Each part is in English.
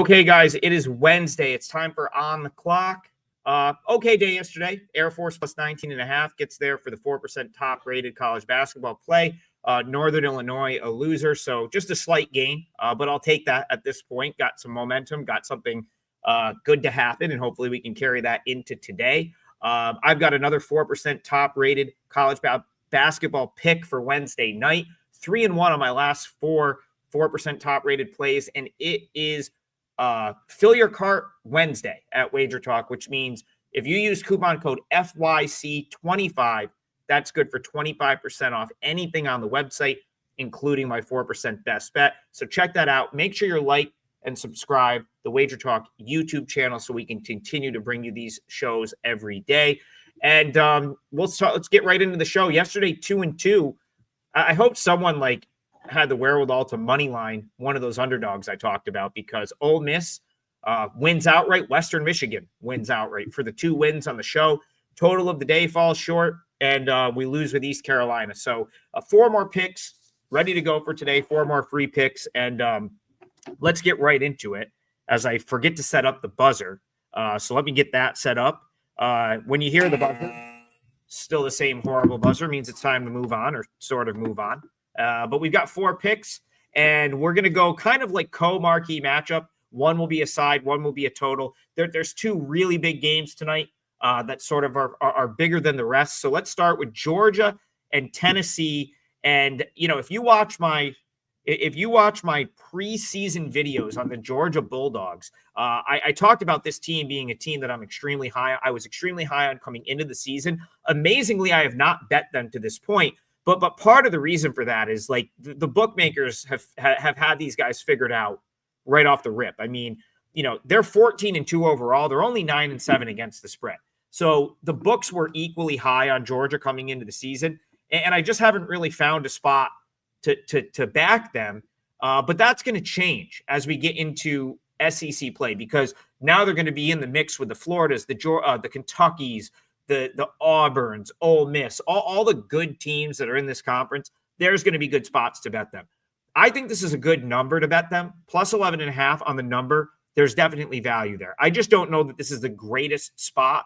Okay, guys, it is Wednesday. It's time for On the Clock. Okay day yesterday. Air Force plus 19.5 gets there for the 4% top-rated college basketball play. Northern Illinois, a loser, so just a slight gain, but I'll take that at this point. Got some momentum, got something good to happen, and hopefully we can carry that into today. I've got another 4% top-rated college basketball pick for Wednesday night. 3-1 on my last 4% top-rated plays, and it is fill your cart Wednesday at WagerTalk, which means if you use coupon code FYC25, that's good for 25% off anything on the website, including my 4% best bet. So check that out. Make sure you like and subscribe the WagerTalk YouTube channel so we can continue to bring you these shows every day. And let's get right into the show. Yesterday, 2-2. I hope someone had the wherewithal to money line one of those underdogs I talked about, because Ole Miss wins outright. Western Michigan wins outright for the 2 wins on the show. Total of the day falls short, and we lose with East Carolina. So 4 more picks ready to go for today, 4 more free picks, and let's get right into it as I forget to set up the buzzer. So let me get that set up. When you hear the buzzer, still the same horrible buzzer, means it's time to move on, or sort of move on. But we've got 4 picks, and we're going to go kind of like co-marquee matchup. One will be a side, one will be a total. There's 2 really big games tonight that sort of are bigger than the rest. So let's start with Georgia and Tennessee. And, if you watch my preseason videos on the Georgia Bulldogs, I talked about this team being a team that I'm extremely high. I was extremely high on coming into the season. Amazingly, I have not bet them to this point. But part of the reason for that is the bookmakers have had these guys figured out right off the rip. I mean, they're 14-2 overall. They're only 9-7 against the spread. So the books were equally high on Georgia coming into the season, and I just haven't really found a spot to back them. But that's going to change as we get into SEC play, because now they're going to be in the mix with the Floridas, the Kentuckys, the Auburns, Ole Miss, all the good teams that are in this conference. There's going to be good spots to bet them. I think this is a good number to bet them. Plus 11.5 on the number. There's definitely value there. I just don't know that this is the greatest spot.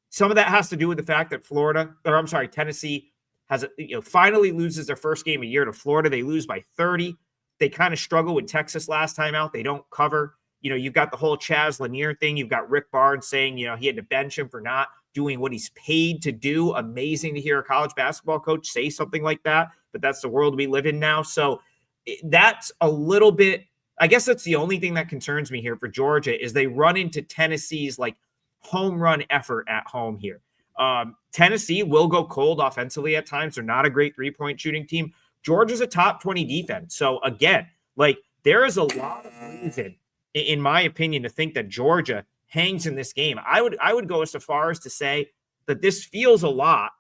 Some of that has to do with the fact that Tennessee has finally loses their first game of year to Florida. They lose by 30. They kind of struggle with Texas last time out. They don't cover. You've got the whole Chaz Lanier thing. You've got Rick Barnes saying, he had to bench him for not doing what he's paid to do. Amazing to hear a college basketball coach say something like that, but that's the world we live in now. So that's a little bit, I guess that's the only thing that concerns me here for Georgia, is they run into Tennessee's home run effort at home here. Tennessee will go cold offensively at times. They're not a great 3-point shooting team. Georgia's a top 20 defense. So again, there is a lot of reason, in my opinion, to think that Georgia hangs in this game. I would go as far as to say that this feels a lot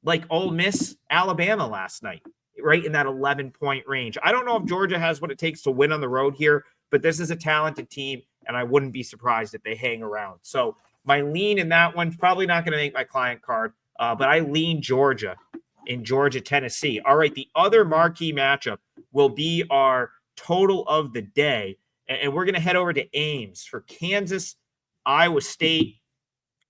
like Ole Miss, Alabama last night, right in that 11-point range. I don't know if Georgia has what it takes to win on the road here, but this is a talented team, and I wouldn't be surprised if they hang around. So my lean in that one's probably not going to make my client card, but I lean Georgia in Georgia, Tennessee. All right, the other marquee matchup will be our total of the day, and we're going to head over to Ames for Kansas, Iowa State.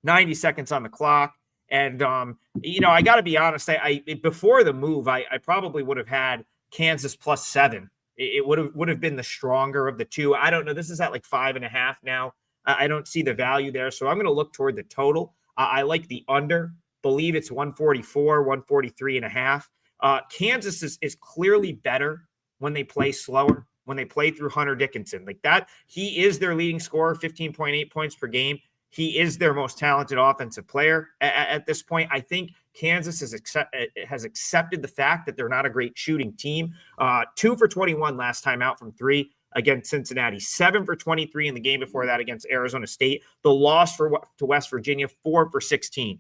90 seconds on the clock. And, I got to be honest, I before the move, I probably would have had Kansas plus 7. It would have been the stronger of the two. I don't know. This is at 5.5 now. I don't see the value there. So I'm going to look toward the total. I like the under. Believe it's 144, 143.5. Kansas is clearly better when they play slower, when they play through Hunter Dickinson. He is their leading scorer, 15.8 points per game. He is their most talented offensive player at this point. I think Kansas has accepted the fact that they're not a great shooting team. 2 for 21 last time out from 3 against Cincinnati. 7 for 23 in the game before that against Arizona State. The loss to West Virginia, 4 for 16.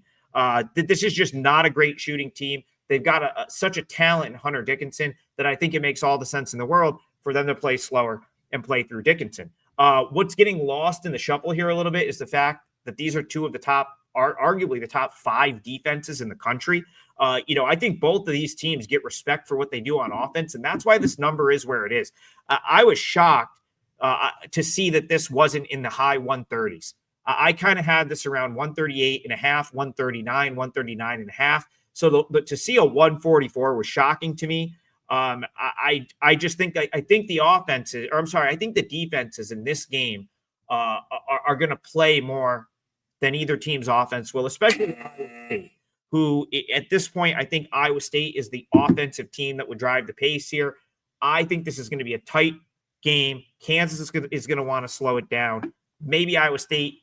This is just not a great shooting team. They've got such a talent in Hunter Dickinson that I think it makes all the sense in the world for them to play slower and play through Dickinson. What's getting lost in the shuffle here a little bit is the fact that these are 2 of the arguably the top 5 defenses in the country. I think both of these teams get respect for what they do on offense, and that's why this number is where it is. I was shocked to see that this wasn't in the high 130s. I kind of had this around 138 and a half, 139, 139 and a half. So to see a 144 was shocking to me. I just think I think the offenses, or I'm sorry, I think the defenses in this game are going to play more than either team's offense will, especially Iowa State, who at this point, I think Iowa State is the offensive team that would drive the pace here. I think this is going to be a tight game. Kansas is going to want to slow it down. Maybe Iowa State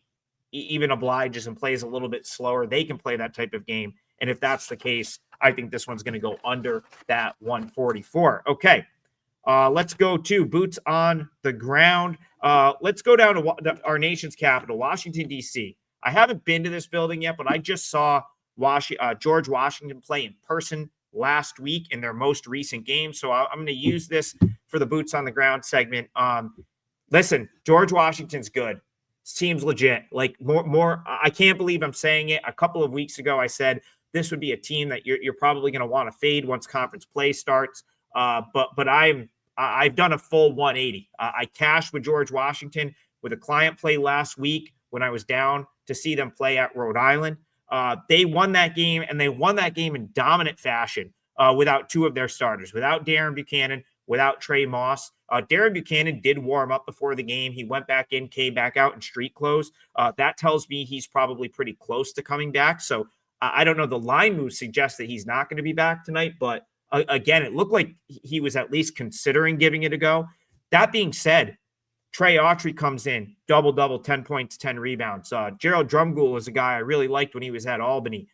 even obliges and plays a little bit slower. They can play that type of game. And if that's the case, I think this one's going to go under that 144. Okay. Let's go to boots on the ground. Let's go down to our nation's capital, Washington, D.C. I haven't been to this building yet, but I just saw George Washington play in person last week in their most recent game. So I'm going to use this for the boots on the ground segment. Listen, George Washington's good. This team's legit. Like more. I can't believe I'm saying it. A couple of weeks ago, I said this would be a team that you're probably going to want to fade once conference play starts. But I've done a full 180. I cashed with George Washington with a client play last week when I was down to see them play at Rhode Island. They won that game, and they won that game in dominant fashion without two of their starters, without Darren Buchanan, without Trey Moss. Darren Buchanan did warm up before the game. He went back in, came back out in street clothes. That tells me he's probably pretty close to coming back. So I don't know. The line move suggests that he's not going to be back tonight, but again, it looked like he was at least considering giving it a go. That being said, Trey Autry comes in, double, 10 points, 10 rebounds. Gerald Drumgoole is a guy I really liked when he was at Albany.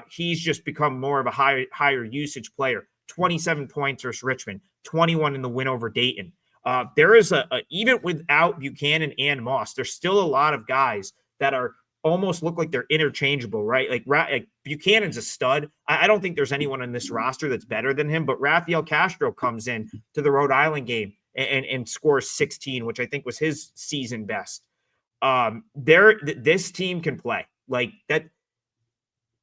He's just become more of a higher usage player. 27 points versus Richmond, 21 in the win over Dayton. There is even without Buchanan and Moss, there's still a lot of guys that are almost look like they're interchangeable, right? Like Buchanan's a stud. I don't think there's anyone in this roster that's better than him, but Rafael Castro comes in to the Rhode Island game and scores 16, which I think was his season best. This team can play like that.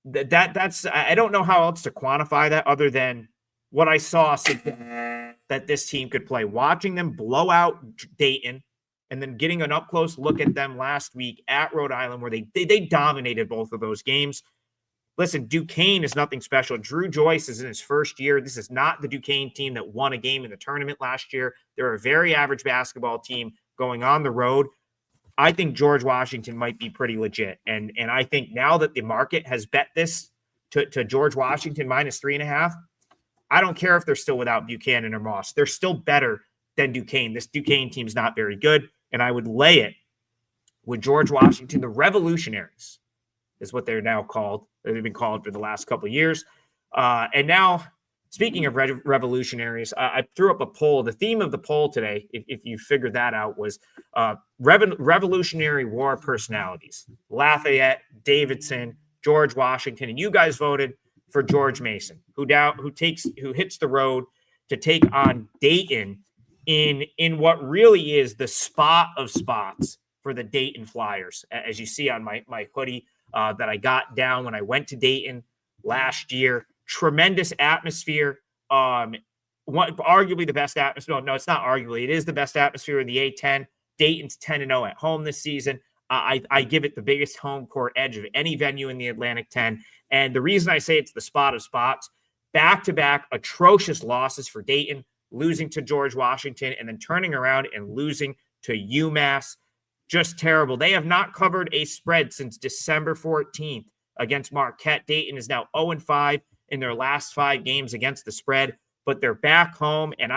That's I don't know how else to quantify that other than what I saw that this team could play. Watching them blow out Dayton and then getting an up-close look at them last week at Rhode Island where they dominated both of those games. Listen, Duquesne is nothing special. Drew Joyce is in his first year. This is not the Duquesne team that won a game in the tournament last year. They're a very average basketball team going on the road. I think George Washington might be pretty legit. And I think now that the market has bet this to George Washington minus 3.5, I don't care if they're still without Buchanan or Moss. They're still better than Duquesne. This Duquesne team's not very good, and I would lay it with George Washington. The Revolutionaries is what they're now called. They've been called for the last couple of years. And now, speaking of revolutionaries, I threw up a poll. The theme of the poll today, if you figured that out, was Revolutionary War personalities. Lafayette, Davidson, George Washington, and you guys voted for George Mason, who hits the road to take on Dayton in what really is the spot of spots for the Dayton Flyers, as you see on my hoodie that I got down when I went to Dayton last year. Tremendous atmosphere. Arguably the best atmosphere. No, it's not arguably. It is the best atmosphere in the A10. Dayton's 10-0 at home this season. I give it the biggest home court edge of any venue in the Atlantic 10. And the reason I say it's the spot of spots, back-to-back atrocious losses for Dayton, losing to George Washington and then turning around and losing to UMass. Just terrible. They have not covered a spread since December 14th against Marquette. Dayton is now 0-5 in their last 5 games against the spread, but they're back home, and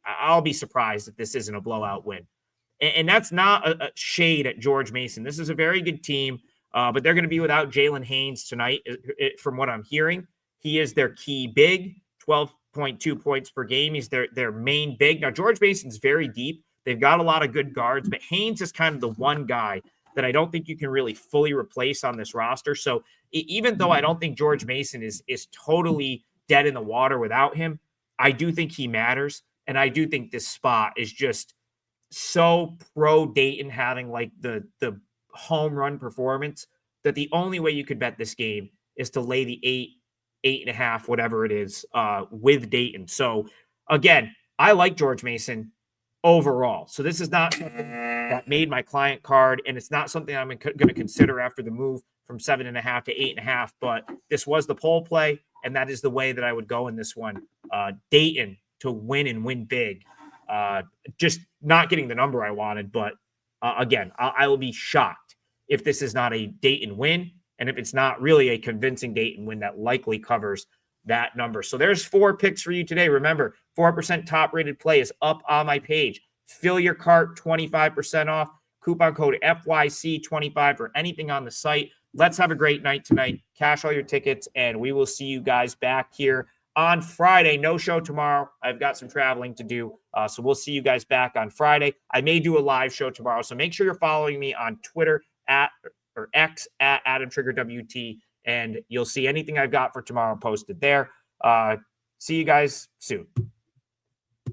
I'll be surprised if this isn't a blowout win. And that's not a shade at George Mason. This is a very good team, but they're going to be without Jalen Haynes tonight, from what I'm hearing. He is their key big, 12.2 points per game. He's their main big. Now, George Mason's very deep. They've got a lot of good guards, but Haynes is kind of the one guy that I don't think you can really fully replace on this roster. So even though I don't think George Mason is totally dead in the water without him, I do think he matters. And I do think this spot is just so pro Dayton having like the home run performance that the only way you could bet this game is to lay the 8.5, whatever it is, with Dayton. So again, I like George Mason. overall. So this is not something that made my client card, and it's not something I'm going to consider after the move from 7.5 to 8.5. But this was the poll play, and that is the way that I would go in this one. Dayton to win and win big. Just not getting the number I wanted, but again, I will be shocked if this is not a Dayton win, and if it's not really a convincing Dayton win that likely covers that number. So there's 4 picks for you today. Remember, 4% top rated play is up on my page. Fill your cart, 25% off. Coupon code FYC25 for anything on the site. Let's have a great night tonight. Cash all your tickets, and we will see you guys back here on Friday. No show tomorrow. I've got some traveling to do. So we'll see you guys back on Friday. I may do a live show tomorrow. So make sure you're following me on Twitter or X at AdamTriggerWT. And you'll see anything I've got for tomorrow posted there. See you guys soon.